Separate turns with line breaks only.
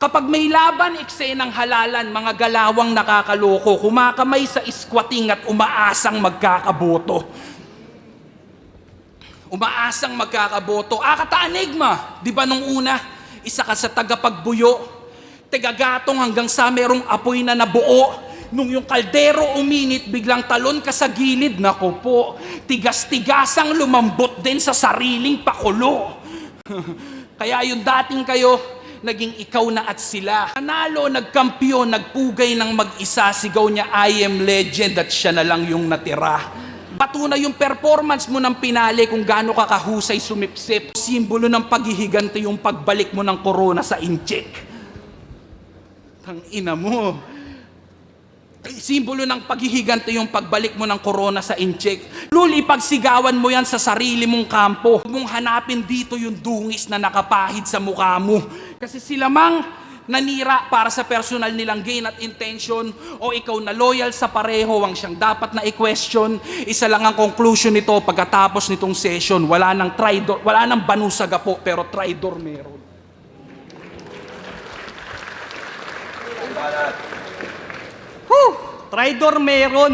Kapag may laban, eksenang halalan, mga galawang nakakaloko, kumakamay sa squatting at umaasang magkakaboto. Umaasang magkakaboto. Kata Enigma, di ba nung una, isa ka sa tagapagbuyo, tagagatong hanggang sa merong apoy na nabuo. Nung yung kaldero uminit, biglang talon ka sa gilid, nako po, tigas-tigasang lumambot din sa sariling pakulo. Kaya yung dating kayo, naging ikaw na at sila. Nanalo, nagkampiyon, nagpugay ng mag-isa, sigaw niya, I am legend, at siya na lang yung natira. Patunay yung performance mo ng pinali kung gaano ka kahusay sumipsip. Simbolo ng paghihiganti yung pagbalik mo ng corona sa incheck. Tangina mo. Simbolo ng paghihiganti yung pagbalik mo ng corona sa incheck. Luli, pagsigawan mo yan sa sarili mong kampo. Huwag mong hanapin dito yung dungis na nakapahid sa mukha mo. Kasi sila mang nanira para sa personal nilang gain at intention, o ikaw na loyal sa pareho ang siyang dapat na i-question. Isa lang ang conclusion nito pagkatapos nitong session. Wala nang traidor, wala nang banusaga po, pero traidor meron.
Traidor meron.